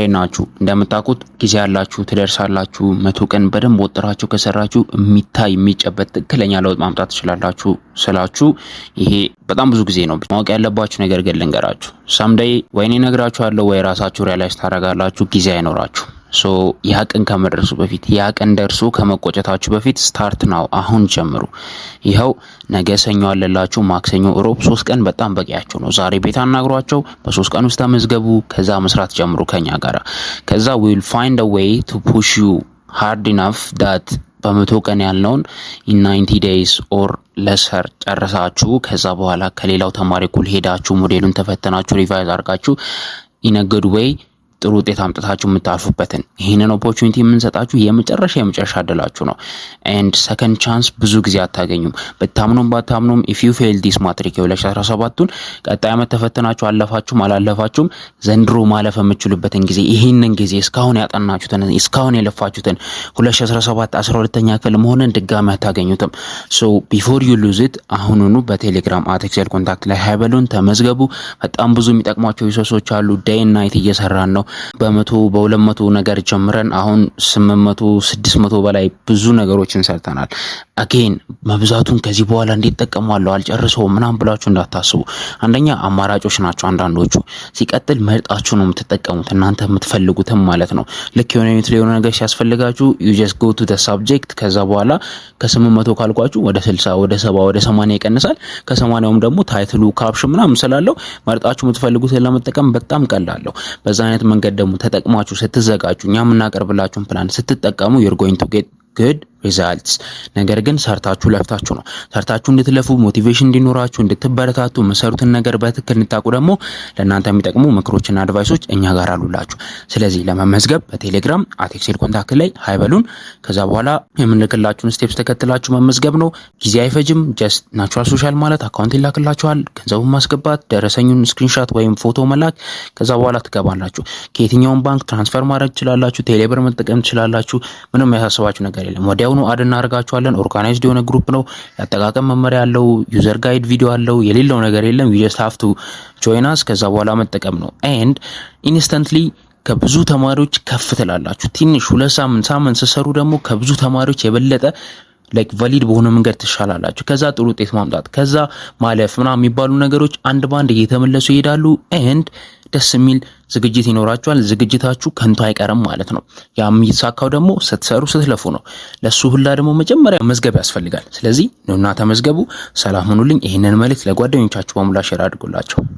እንደናችሁ እንደምታውቁት ጊዜ ያላችሁ ትደርሳላችሁ 100 ቀን በደንብ ወጥራችሁ ከሰራችሁ የሚታይ የሚጨበጥ ትክክለኛ ለውጥ ማምጣት ትችላላችሁ ስላችሁ ይሄ በጣም ብዙ ጊዜ ነው። ማወቅ ያለባችሁ ነገር ግን ልንገራችሁ። ሳምዳይ ወይኔ ነግራችኋለሁ ወይ ራሳችሁ ሪያላይዝ ታደርጋላችሁ ጊዜ አይኖራችሁ። ሶ ያ ቀን ከመድረሱ በፊት ያ ቀን ደርሶ ከመቆጨታችሁ በፊት ስታርት ነው አሁን ጀምሩ። ይኸው ነገ ሰኞ አለላችሁ፣ ማክሰኞ፣ ሮብ 3 ቀን በጣም በቂያችሁ ነው። ዛሬ ቤት አናግሯቸው በ3 ቀን ውስጥ ተመዝገቡ። ከዛ መስራት ጀምሩ ከኛ ጋራ። ከዛ we will find a way to push you hard enough that በ100 ቀን ያልነውን in 90 days or lesser ጨርሳችሁ ከዛ በኋላ ከሌላው ተማሪ እኩል ሄዳችሁ ሞዴሉን ተፈተናችሁ ሪቫይዝ አድርጋችሁ in a good way ጥሩ ውጤት አምጥታችሁ የምታልፉበትን ይሄንን ኦፖርቹኒቲ የምንሰጣችሁ የመጨረሻ እድላችሁ ነው። and second chance ብዙ ጊዜ አታገኙም። በታምኑም ባታምኑም if you fail this matric የ2017ቱን ቀጣይ ዓመት ተፈተናችሁ አለፋችሁም አላለፋችሁም ዘንድሮ ማለፍ የምትችሉበትን ጊዜ ይሄንን ጊዜ እስካሁን ያጠናችሁትን እስካሁን የለፋችሁትን 2017 12ኛ ክፍል መሆንን ድጋሚ አታገኙትም። so before you lose it አሁኑኑ በቴሌግራም @excel contact ላይ ሃይበሉን ተመዝገቡ። በጣም ብዙ የሚጠቅሟቸው ሪሶርሶች አሉ። day and night እየሰራን ነው። በ100 በ200 ነገር ጀምረን አሁን 800 600 በላይ ብዙ ነገሮችን ሰርተናል። አጌን መብዛቱን ከዚህ በኋላ እንዲጠቀማለሁ አልጨርሰው ምናም ብላችሁ እንዳታስቡ። አንደኛ አማራጮች ናቸው አንዳንዶቹ። ሲቀጥል መርጣችሁ ነው የምትጠቀሙት እናንተ የምትፈልጉትም ማለት ነው። ልክ የሆነ ዩኒት ላይ ነገር ሲያስፈልጋችሁ you just go to the subject ከዛ በኋላ ከ800 ካልኳችሁ ወደ 60 ወደ 70 ወደ 80 ይቀንሳል። ከ80ም ደግሞ ታይትሉ ካፕሽን ምናም ስላለው መርጣችሁ የምትፈልጉትን ለመጠቀም በጣም ቀላል ነው። በዛ አይነት መንገድ ደግሞ ተጠቅማችሁ ስትዘጋጁ እኛ የምናቀርብላችሁን ፕላን ስትጠቀሙ you're going to get good results። ነገር ግን ሰርታችሁ ለፍታችሁ ነው። ሰርታችሁ እንድትለፉ ሞቲቬሽን እንዲኖራችሁ እንድትበረታቱ መሰሩትን ነገር በትክክል እንድታቁ ደግሞ ለእናንተ የሚጠቅሙ ምክሮችና አድቫይሶች እኛ ጋር አሉላችሁ። ስለዚህ ለመመዝገብ በቴሌግራም @excel contact ላይ ሃይበሉን። ከዛ በኋላ የምንልክላችሁን ስቴፕስ ተከትላችሁ መመዝገብ ነው። ጊዜ አይፈጅም። ጀስት ናቹራል ሶሻል ማለት አካውንት ይላክላችኋል። ገንዘቡን ማስገባት፣ ደረሰኙን ስክሪንሾት ወይም ፎቶ መላክ። ከዛ በኋላ ትገባላችሁ። ከየትኛውም ባንክ ትራንስፈር ማድረግ ትችላላችሁ። ቴሌብር መጠቀም ትችላላችሁ። ምንም ያሳስባችሁ ነገር የለም። ወዲያውኑ አድ እናደርጋችኋለን። ኦርጋናይዝድ የሆነ ግሩፕ ነው። ያጠቃቀም መመሪያ ያለው ዩዘር ጋይድ ቪዲዮ አለው። የሌለው ነገር የለም። you just have to join us። ከዛ በኋላ መጠቀም ነው and instantly ከብዙ ተማሪዎች ከፍ ትላላችሁ። ትንሽ 2 ሳምንት ስትሰሩ ደግሞ ከብዙ ተማሪዎች የበለጠ like valid በሆነ መንገድ ትሻላላችሁ። ከዛ ጥሩ ውጤት ማምጣት ከዛ ማለፍ ምናምን የሚባሉ ነገሮች አንድ ባንድ እየተመለሱ ይሄዳሉ and ደስ የሚል ዝግጅት ይኖራችኋል። ዝግጅታችሁ ከንቱ አይቀርም ማለት ነው። ያ የሚሳካው ደግሞ ስትሰሩ ስትለፉ ነው። ለሱ ሁላ ደግሞ መጀመሪያ መዝገብ ያስፈልጋል። ስለዚህ ነውና ተመዝገቡ። ሰላም ሁኑልኝ። ይሄንን መልእክት ለጓደኞቻችሁ በሙሉ ሼር አድርጉላቸው።